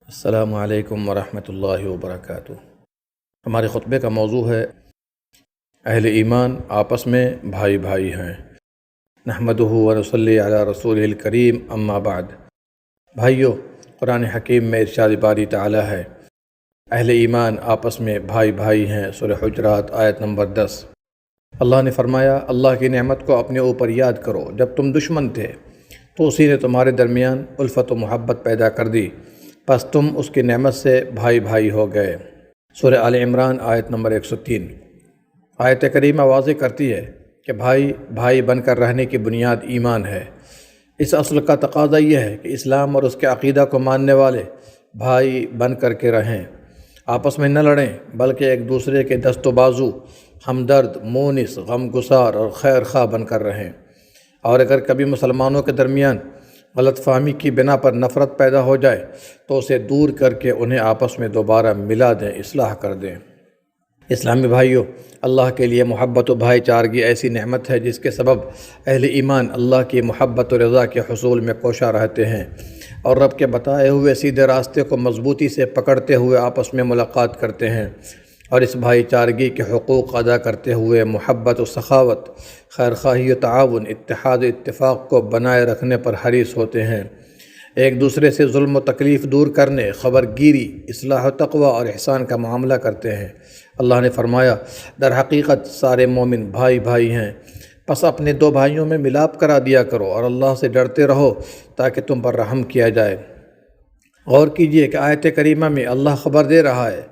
السلام علیکم ورحمۃ اللہ وبرکاتہ۔ ہمارے خطبے کا موضوع ہے اہل ایمان آپس میں بھائی بھائی ہیں۔ نحمدہ ونصلی علی رسولہ الکریم، اما بعد۔ بھائیو، قرآن حکیم میں ارشاد باری تعالی ہے، اہل ایمان آپس میں بھائی بھائی ہیں۔ سورہ حجرات آیت نمبر 10۔ اللہ نے فرمایا، اللہ کی نعمت کو اپنے اوپر یاد کرو، جب تم دشمن تھے تو اسی نے تمہارے درمیان الفت و محبت پیدا کر دی، پس تم اس کی نعمت سے بھائی بھائی ہو گئے۔ سورہ آل عمران آیت نمبر 103۔ آیت کریمہ واضح کرتی ہے کہ بھائی بھائی بن کر رہنے کی بنیاد ایمان ہے۔ اس اصل کا تقاضا یہ ہے کہ اسلام اور اس کے عقیدہ کو ماننے والے بھائی بن کر کے رہیں، آپس میں نہ لڑیں، بلکہ ایک دوسرے کے دست و بازو، ہمدرد، مونس، غم گسار اور خیر خواہ بن کر رہیں۔ اور اگر کبھی مسلمانوں کے درمیان غلط فہمی کی بنا پر نفرت پیدا ہو جائے تو اسے دور کر کے انہیں آپس میں دوبارہ ملا دیں، اصلاح کر دیں۔ اسلامی بھائیوں، اللہ کے لیے محبت و بھائی چارگی ایسی نعمت ہے جس کے سبب اہل ایمان اللہ کی محبت و رضا کے حصول میں کوشاں رہتے ہیں اور رب کے بتائے ہوئے سیدھے راستے کو مضبوطی سے پکڑتے ہوئے آپس میں ملاقات کرتے ہیں، اور اس بھائی چارگی کے حقوق ادا کرتے ہوئے محبت و سخاوت، خیرخواہی و تعاون، اتحاد و اتفاق کو بنائے رکھنے پر حریص ہوتے ہیں۔ ایک دوسرے سے ظلم و تکلیف دور کرنے، خبر گیری، اصلاح و تقوی اور احسان کا معاملہ کرتے ہیں۔ اللہ نے فرمایا، در حقیقت سارے مومن بھائی بھائی ہیں، پس اپنے دو بھائیوں میں ملاپ کرا دیا کرو اور اللہ سے ڈرتے رہو تاکہ تم پر رحم کیا جائے۔ غور کیجئے کہ آیت کریمہ میں اللہ خبر دے رہا ہے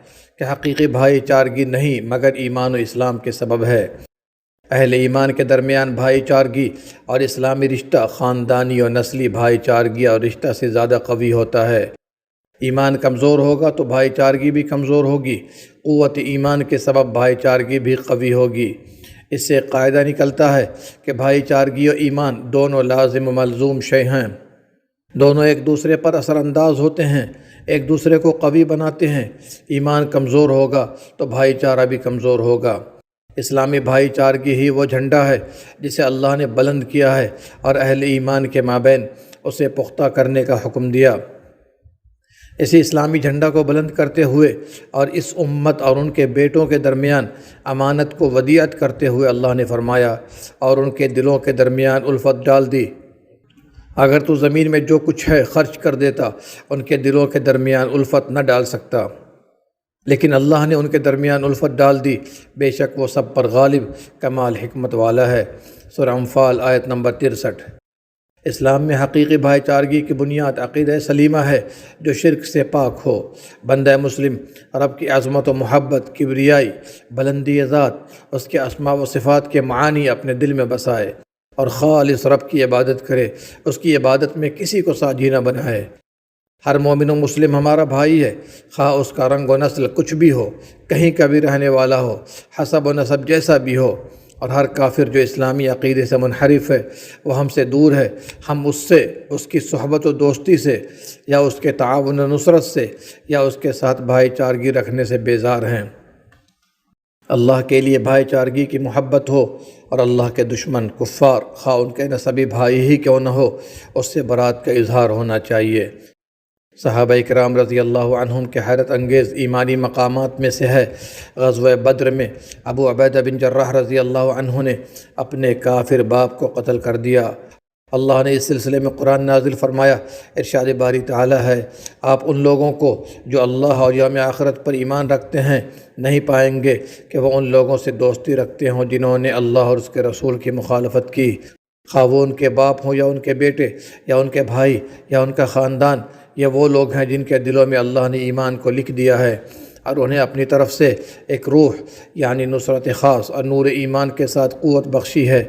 کہ حقیقی بھائی چارگی نہیں مگر ایمان و اسلام کے سبب ہے۔ اہل ایمان کے درمیان بھائی چارگی اور اسلامی رشتہ خاندانی اور نسلی بھائی چارگی اور رشتہ سے زیادہ قوی ہوتا ہے۔ ایمان کمزور ہوگا تو بھائی چارگی بھی کمزور ہوگی، قوت ایمان کے سبب بھائی چارگی بھی قوی ہوگی۔ اس سے قاعدہ نکلتا ہے کہ بھائی چارگی و ایمان دونوں لازم و ملزوم شے ہیں، دونوں ایک دوسرے پر اثر انداز ہوتے ہیں، ایک دوسرے کو قوی بناتے ہیں۔ ایمان کمزور ہوگا تو بھائی چارہ بھی کمزور ہوگا۔ اسلامی بھائی چارگی ہی وہ جھنڈا ہے جسے اللہ نے بلند کیا ہے اور اہل ایمان کے مابین اسے پختہ کرنے کا حکم دیا۔ اسی اسلامی جھنڈا کو بلند کرتے ہوئے اور اس امت اور ان کے بیٹوں کے درمیان امانت کو ودیعت کرتے ہوئے اللہ نے فرمایا، اور ان کے دلوں کے درمیان الفت ڈال دی۔ اگر تو زمین میں جو کچھ ہے خرچ کر دیتا، ان کے دلوں کے درمیان الفت نہ ڈال سکتا، لیکن اللہ نے ان کے درمیان الفت ڈال دی، بے شک وہ سب پر غالب کمال حکمت والا ہے۔ سورہ انفال آیت نمبر 63۔ اسلام میں حقیقی بھائی چارگی کی بنیاد عقیدہ سلیمہ ہے جو شرک سے پاک ہو۔ بندہ مسلم رب کی عظمت و محبت، کبریائی، بلندی ذات، اس کے اسماء و صفات کے معانی اپنے دل میں بسائے اور خالص رب کی عبادت کرے، اس کی عبادت میں کسی کو ساجی نہ بنائے۔ ہر مومن و مسلم ہمارا بھائی ہے، خواہ اس کا رنگ و نسل کچھ بھی ہو، کہیں کا بھی رہنے والا ہو، حسب و نسب جیسا بھی ہو، اور ہر کافر جو اسلامی عقیدے سے منحرف ہے وہ ہم سے دور ہے۔ ہم اس سے، اس کی صحبت و دوستی سے، یا اس کے تعاون و نصرت سے، یا اس کے ساتھ بھائی چارگی رکھنے سے بیزار ہیں۔ اللہ کے لیے بھائی چارگی کی محبت ہو اور اللہ کے دشمن کفار، خواہ ان کے نسبی بھائی ہی کیوں نہ ہو، اس سے برات کا اظہار ہونا چاہیے۔ صحابہ اکرام رضی اللہ عنہم کے حیرت انگیز ایمانی مقامات میں سے ہے، غزوہ بدر میں ابو عبیدہ بن جراح رضی اللہ عنہ نے اپنے کافر باپ کو قتل کر دیا۔ اللہ نے اس سلسلے میں قرآن نازل فرمایا، ارشاد باری تعالی ہے، آپ ان لوگوں کو جو اللہ اور یوم آخرت پر ایمان رکھتے ہیں نہیں پائیں گے کہ وہ ان لوگوں سے دوستی رکھتے ہوں جنہوں نے اللہ اور اس کے رسول کی مخالفت کی، خواہ وہ ان کے باپ ہوں یا ان کے بیٹے یا ان کے بھائی یا ان کا خاندان۔ یہ وہ لوگ ہیں جن کے دلوں میں اللہ نے ایمان کو لکھ دیا ہے اور انہیں اپنی طرف سے ایک روح یعنی نصرت خاص اور نور ایمان کے ساتھ قوت بخشی ہے،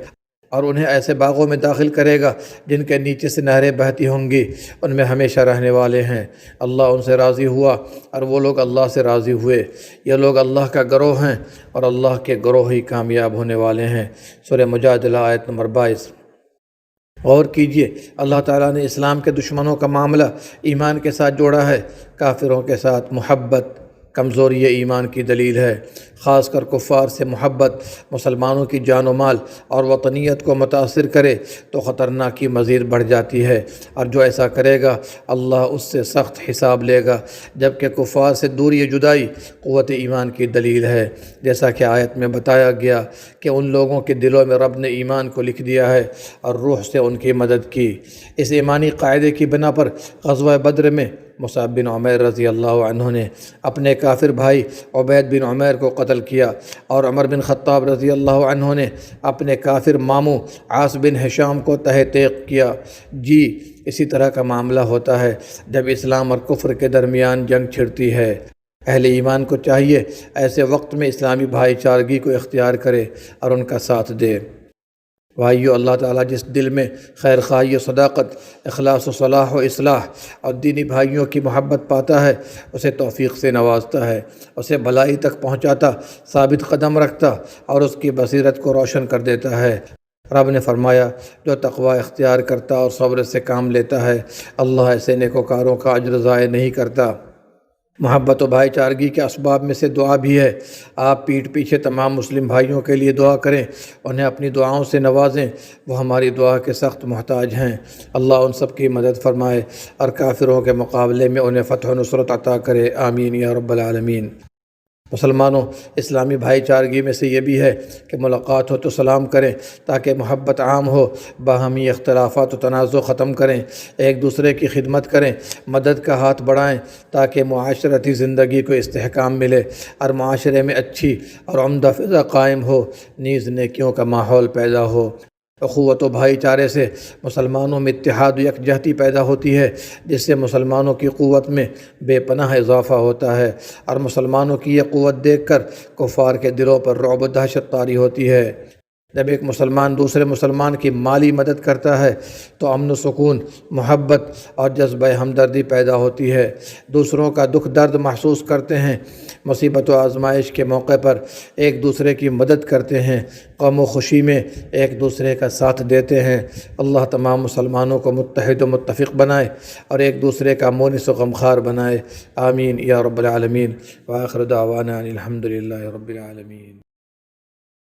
اور انہیں ایسے باغوں میں داخل کرے گا جن کے نیچے سے نہریں بہتی ہوں گی، ان میں ہمیشہ رہنے والے ہیں۔ اللہ ان سے راضی ہوا اور وہ لوگ اللہ سے راضی ہوئے۔ یہ لوگ اللہ کا گروہ ہیں اور اللہ کے گروہ ہی کامیاب ہونے والے ہیں۔ سورہ مجادلہ آیت نمبر 22۔ غور کیجئے، اللہ تعالیٰ نے اسلام کے دشمنوں کا معاملہ ایمان کے ساتھ جوڑا ہے، کافروں کے ساتھ محبت، کمزوری ایمان کی دلیل ہے۔ خاص کر کفار سے محبت مسلمانوں کی جان و مال اور وطنیت کو متاثر کرے تو خطرناکی مزید بڑھ جاتی ہے، اور جو ایسا کرے گا اللہ اس سے سخت حساب لے گا، جبکہ کفار سے دوری جدائی قوت ایمان کی دلیل ہے، جیسا کہ آیت میں بتایا گیا کہ ان لوگوں کے دلوں میں رب نے ایمان کو لکھ دیا ہے اور روح سے ان کی مدد کی۔ اس ایمانی قاعدے کی بنا پر غزوہ بدر میں مصعب بن عمیر رضی اللہ عنہ نے اپنے کافر بھائی عبید بن عمیر کو قتل کیا، اور عمر بن خطاب رضی اللہ عنہ نے اپنے کافر ماموں عاص بن ہشام کو تہ تیغ کیا۔ جی اسی طرح کا معاملہ ہوتا ہے جب اسلام اور کفر کے درمیان جنگ چھڑتی ہے۔ اہل ایمان کو چاہیے ایسے وقت میں اسلامی بھائی چارگی کو اختیار کرے اور ان کا ساتھ دے۔ بھائیو، اللہ تعالیٰ جس دل میں خیر خواہی و صداقت، اخلاص و صلاح و اصلاح اور دینی بھائیوں کی محبت پاتا ہے اسے توفیق سے نوازتا ہے، اسے بھلائی تک پہنچاتا، ثابت قدم رکھتا اور اس کی بصیرت کو روشن کر دیتا ہے۔ رب نے فرمایا، جو تقوی اختیار کرتا اور صبر سے کام لیتا ہے اللہ ایسے نیکوکاروں کا اجر ضائع نہیں کرتا۔ محبت و بھائی چارگی کے اسباب میں سے دعا بھی ہے۔ آپ پیٹھ پیچھے تمام مسلم بھائیوں کے لیے دعا کریں، انہیں اپنی دعاؤں سے نوازیں، وہ ہماری دعا کے سخت محتاج ہیں۔ اللہ ان سب کی مدد فرمائے اور کافروں کے مقابلے میں انہیں فتح و نصرت عطا کرے، آمین یا رب العالمین۔ مسلمانوں، اسلامی بھائی چارگی میں سے یہ بھی ہے کہ ملاقات ہو تو سلام کریں تاکہ محبت عام ہو، باہمی اختلافات و تنازع ختم کریں، ایک دوسرے کی خدمت کریں، مدد کا ہاتھ بڑھائیں تاکہ معاشرتی زندگی کو استحکام ملے اور معاشرے میں اچھی اور عمدہ فضا قائم ہو، نیز نیکیوں کا ماحول پیدا ہو۔ اخوت و بھائی چارے سے مسلمانوں میں اتحاد و یکجہتی پیدا ہوتی ہے، جس سے مسلمانوں کی قوت میں بے پناہ اضافہ ہوتا ہے، اور مسلمانوں کی یہ قوت دیکھ کر کفار کے دلوں پر رعب و دہشت طاری ہوتی ہے۔ جب ایک مسلمان دوسرے مسلمان کی مالی مدد کرتا ہے تو امن و سکون، محبت اور جذبہ ہمدردی پیدا ہوتی ہے، دوسروں کا دکھ درد محسوس کرتے ہیں، مصیبت و آزمائش کے موقع پر ایک دوسرے کی مدد کرتے ہیں، غم و خوشی میں ایک دوسرے کا ساتھ دیتے ہیں۔ اللہ تمام مسلمانوں کو متحد و متفق بنائے اور ایک دوسرے کا مونس و غمخوار بنائے، آمین یا رب العالمین۔ وآخر دعوانا ان الحمد للہ رب العالمین۔